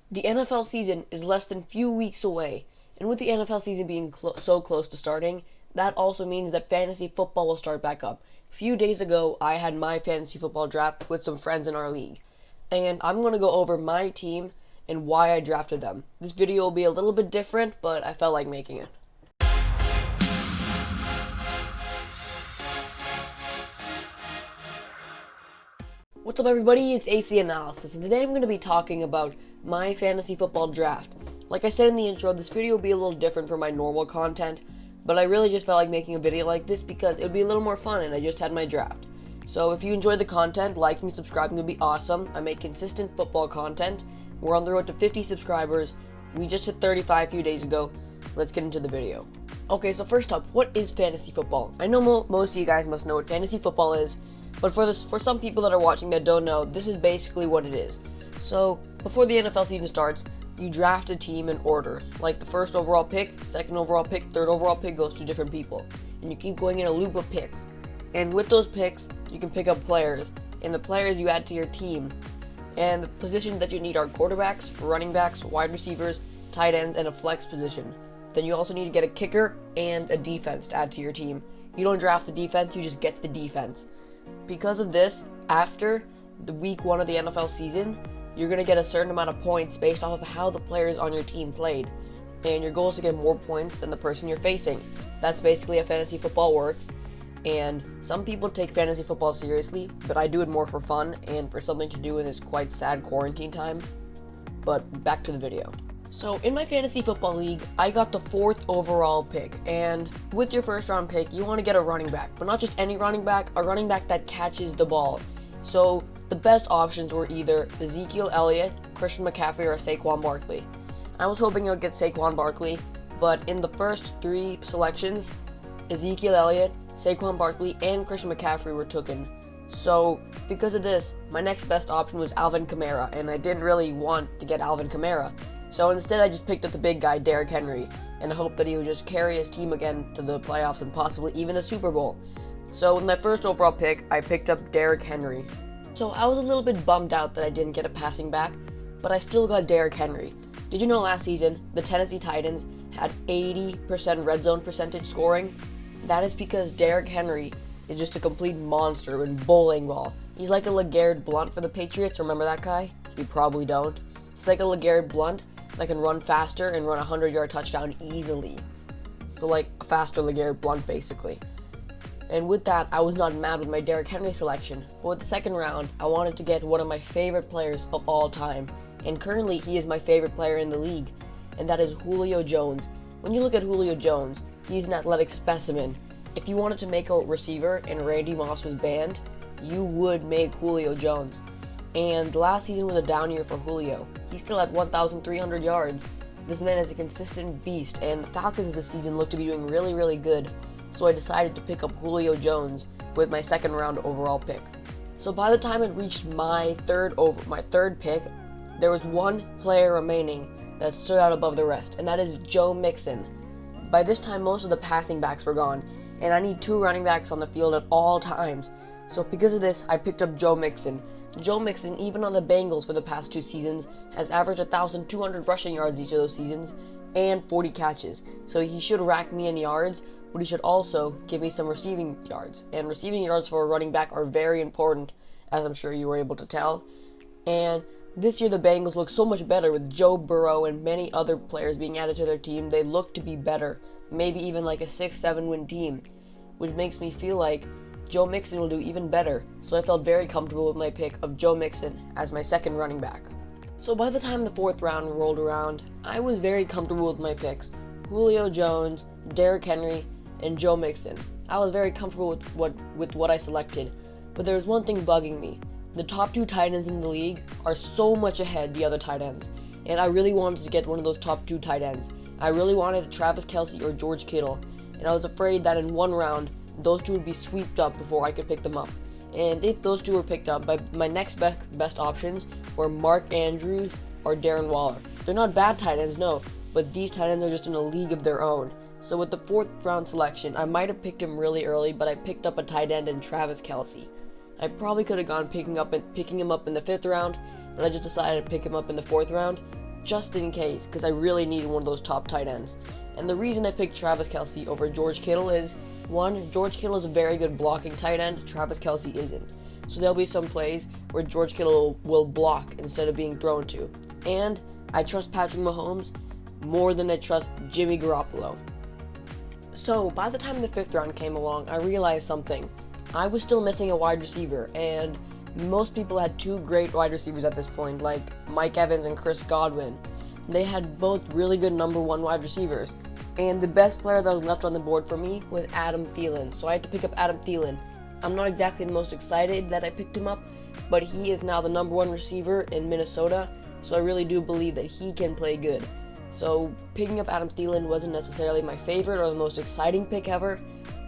The NFL season is less than few weeks away, and with the NFL season being so close to starting, that also means that fantasy football will start back up. A few days ago, I had my fantasy football draft with some friends in our league, and I'm going to go over my team and why I drafted them. This video will be a little bit different, but I felt like making it. What's up, everybody? It's AC Analysis, and today I'm going to be talking about my fantasy football draft. Like I said in the intro, this video will be a little different from my normal content, but I really just felt like making a video like this because it would be a little more fun, and I just had my draft. So if you enjoyed the content, liking and subscribing would be awesome. I make consistent football content. We're on the road to 50 subscribers. We just hit 35 a few days ago. Let's get into the video. Okay, so first up, what is fantasy football? I know most of you guys must know what fantasy football is, but for some people that are watching that don't know, this is basically what it is. So, before the NFL season starts, you draft a team in order. Like the first overall pick, second overall pick, third overall pick goes to different people. And you keep going in a loop of picks. And with those picks, you can pick up players. And the players you add to your team. And the positions that you need are quarterbacks, running backs, wide receivers, tight ends, and a flex position. Then you also need to get a kicker and a defense to add to your team. You don't draft the defense, you just get the defense. Because of this, after the week 1 of the NFL season, you're going to get a certain amount of points based off of how the players on your team played. And your goal is to get more points than the person you're facing. That's basically how fantasy football works. And some people take fantasy football seriously, but I do it more for fun and for something to do in this quite sad quarantine time. But back to the video. So in my fantasy football league, I got the 4th overall pick, and with your first round pick, you want to get a running back, but not just any running back, a running back that catches the ball. So the best options were either Ezekiel Elliott, Christian McCaffrey, or Saquon Barkley. I was hoping I would get Saquon Barkley, but in the first 3 selections, Ezekiel Elliott, Saquon Barkley, and Christian McCaffrey were taken. So because of this, my next best option was Alvin Kamara, and I didn't really want to get Alvin Kamara. So instead, I just picked up the big guy, Derrick Henry, and I hoped that he would just carry his team again to the playoffs and possibly even the Super Bowl. So with my first overall pick, I picked up Derrick Henry. So I was a little bit bummed out that I didn't get a passing back, but I still got Derrick Henry. Did you know last season, the Tennessee Titans had 80% red zone percentage scoring? That is because Derrick Henry is just a complete monster in bowling ball. He's like a LeGarrette Blount for the Patriots. Remember that guy? You probably don't. He's like a LeGarrette Blount that can run faster and run a 100-yard touchdown easily. So like a faster LeGarrette Blount, basically. And with that, I was not mad with my Derrick Henry selection. But with the second round, I wanted to get one of my favorite players of all time. And currently, he is my favorite player in the league. And that is Julio Jones. When you look at Julio Jones, he's an athletic specimen. If you wanted to make a receiver and Randy Moss was banned, you would make Julio Jones. And last season was a down year for Julio. He still had 1,300 yards. This man is a consistent beast, and the Falcons this season look to be doing really, really good. So I decided to pick up Julio Jones with my second round overall pick. So by the time it reached my third pick, there was one player remaining that stood out above the rest, and that is Joe Mixon. By this time, most of the passing backs were gone, and I need 2 running backs on the field at all times. So because of this, I picked up Joe Mixon. Joe Mixon, even on the Bengals for the past 2 seasons, has averaged 1,200 rushing yards each of those seasons and 40 catches. So he should rack me in yards, but he should also give me some receiving yards. And receiving yards for a running back are very important, as I'm sure you were able to tell. And this year the Bengals look so much better with Joe Burrow and many other players being added to their team. They look to be better, maybe even like a 6-7 win team, which makes me feel like Joe Mixon will do even better, so I felt very comfortable with my pick of Joe Mixon as my second running back. So by the time the 4th round rolled around, I was very comfortable with my picks. Julio Jones, Derrick Henry, and Joe Mixon. I was very comfortable with what I selected, but there was one thing bugging me. The top 2 tight ends in the league are so much ahead the other tight ends, and I really wanted to get one of those top 2 tight ends. I really wanted Travis Kelce or George Kittle, and I was afraid that in one round, those 2 would be swept up before I could pick them up. And if those 2 were picked up, my next best options were Mark Andrews or Darren Waller. They're not bad tight ends, no, but these tight ends are just in a league of their own. So with the 4th round selection, I might have picked him really early, but I picked up a tight end in Travis Kelce. I probably could have gone picking him up in the 5th round, but I just decided to pick him up in the 4th round. just in case, because I really needed one of those top tight ends. And the reason I picked Travis Kelce over George Kittle is, one, George Kittle is a very good blocking tight end, Travis Kelce isn't. So there'll be some plays where George Kittle will block instead of being thrown to. And I trust Patrick Mahomes more than I trust Jimmy Garoppolo. So by the time the 5th round came along, I realized something. I was still missing a wide receiver, and most people had 2 great wide receivers at this point, like Mike Evans and Chris Godwin. They had both really good number 1 wide receivers. And the best player that was left on the board for me was Adam Thielen, so I had to pick up Adam Thielen. I'm not exactly the most excited that I picked him up, but he is now the number 1 receiver in Minnesota, so I really do believe that he can play good. So picking up Adam Thielen wasn't necessarily my favorite or the most exciting pick ever,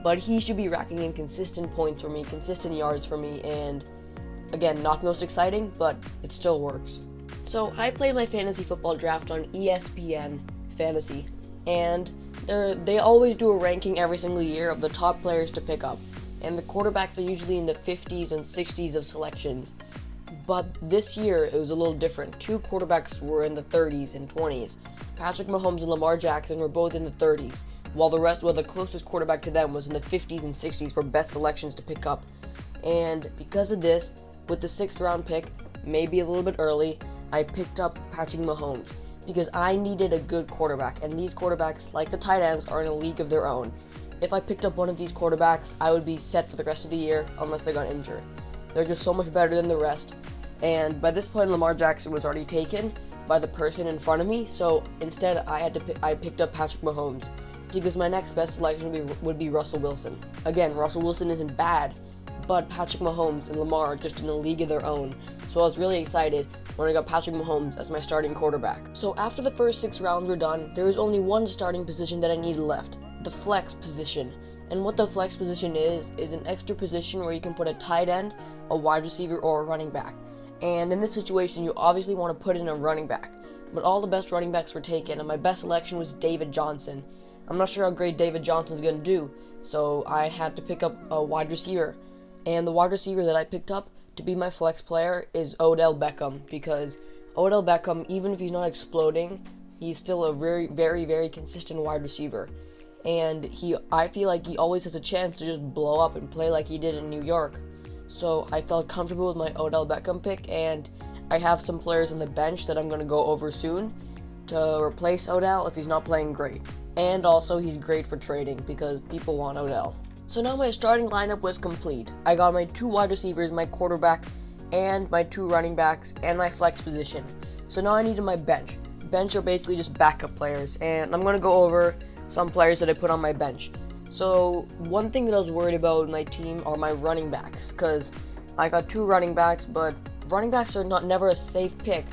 but he should be racking in consistent points for me, consistent yards for me, and again, not most exciting, but it still works. So I played my fantasy football draft on ESPN Fantasy, and they always do a ranking every single year of the top players to pick up, and the quarterbacks are usually in the 50s and 60s of selections. But this year it was a little different. 2 quarterbacks were in the 30s and 20s. Patrick Mahomes and Lamar Jackson were both in the 30s, while the closest quarterback to them was in the 50s and 60s for best selections to pick up. And because of this, with the 6th round pick, maybe a little bit early, I picked up Patrick Mahomes because I needed a good quarterback, and these quarterbacks, like the tight ends, are in a league of their own. If I picked up one of these quarterbacks, I would be set for the rest of the year unless they got injured. They're just so much better than the rest, and by this point Lamar Jackson was already taken by the person in front of me, so instead I picked up Patrick Mahomes because my next best selection would be Russell Wilson. Again, Russell Wilson isn't bad, but Patrick Mahomes and Lamar are just in a league of their own, so I was really excited when I got Patrick Mahomes as my starting quarterback. So after the first 6 rounds were done, there was only one starting position that I needed left, the flex position. And what the flex position is an extra position where you can put a tight end, a wide receiver, or a running back. And in this situation, you obviously want to put in a running back, but all the best running backs were taken, and my best selection was David Johnson. I'm not sure how great David Johnson's going to do, so I had to pick up a wide receiver. And the wide receiver that I picked up to be my flex player is Odell Beckham, because Odell Beckham, even if he's not exploding, he's still a very, very, very consistent wide receiver. And I feel like he always has a chance to just blow up and play like he did in New York. So I felt comfortable with my Odell Beckham pick, and I have some players on the bench that I'm going to go over soon to replace Odell if he's not playing great. And also he's great for trading because people want Odell. So now my starting lineup was complete. I got my 2 wide receivers, my quarterback, and my 2 running backs, and my flex position. So now I needed my bench. Bench are basically just backup players, and I'm going to go over some players that I put on my bench. So one thing that I was worried about with my team are my running backs, because I got 2 running backs, but running backs are never a safe pick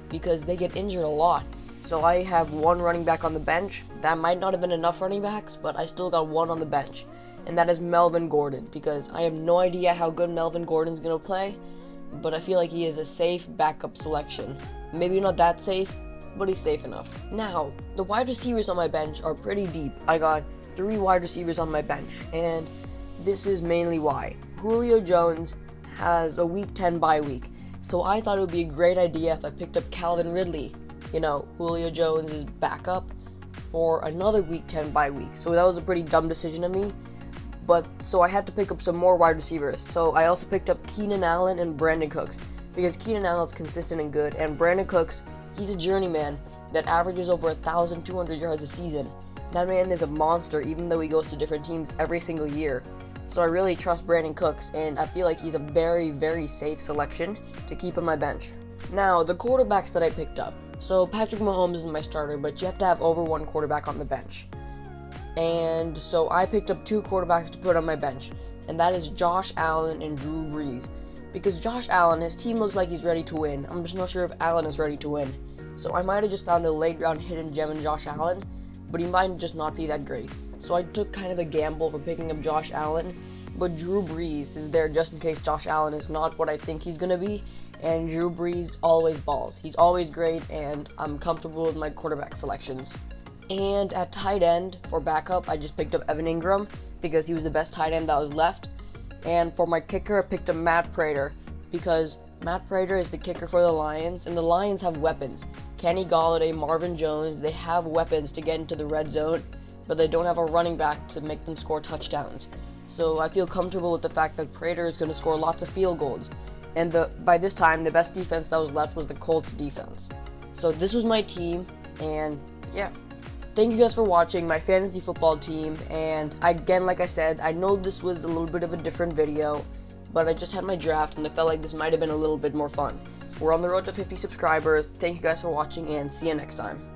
because they get injured a lot. So I have 1 running back on the bench. That might not have been enough running backs, but I still got 1 on the bench. And that is Melvin Gordon, because I have no idea how good Melvin Gordon's going to play, but I feel like he is a safe backup selection. Maybe not that safe, but he's safe enough. Now, the wide receivers on my bench are pretty deep. I got 3 wide receivers on my bench, and this is mainly why. Julio Jones has a week 10 bye week, so I thought it would be a great idea if I picked up Calvin Ridley, Julio Jones' backup, for another week 10 bye week. So that was a pretty dumb decision of me. So I had to pick up some more wide receivers. So I also picked up Keenan Allen and Brandon Cooks, because Keenan Allen's consistent and good, and Brandon Cooks, he's a journeyman that averages over 1,200 yards a season. That man is a monster, even though he goes to different teams every single year. So I really trust Brandon Cooks, and I feel like he's a very, very safe selection to keep on my bench. Now, the quarterbacks that I picked up. So Patrick Mahomes is my starter, but you have to have over 1 quarterback on the bench. And so I picked up 2 quarterbacks to put on my bench, and that is Josh Allen and Drew Brees. Because Josh Allen, his team looks like he's ready to win. I'm just not sure if Allen is ready to win. So I might have just found a late round hidden gem in Josh Allen, but he might just not be that great. So I took kind of a gamble for picking up Josh Allen, but Drew Brees is there just in case Josh Allen is not what I think he's going to be, and Drew Brees always balls. He's always great, and I'm comfortable with my quarterback selections. And at tight end, for backup, I just picked up Evan Ingram, because he was the best tight end that was left. And for my kicker, I picked up Matt Prater, because Matt Prater is the kicker for the Lions, and the Lions have weapons. Kenny Golladay, Marvin Jones, they have weapons to get into the red zone, but they don't have a running back to make them score touchdowns. So I feel comfortable with the fact that Prater is going to score lots of field goals. And by this time, the best defense that was left was the Colts defense. So this was my team, and yeah. Thank you guys for watching my fantasy football team, and again, like I said, I know this was a little bit of a different video, but I just had my draft and I felt like this might have been a little bit more fun. We're on the road to 50 subscribers. Thank you guys for watching, and see you next time.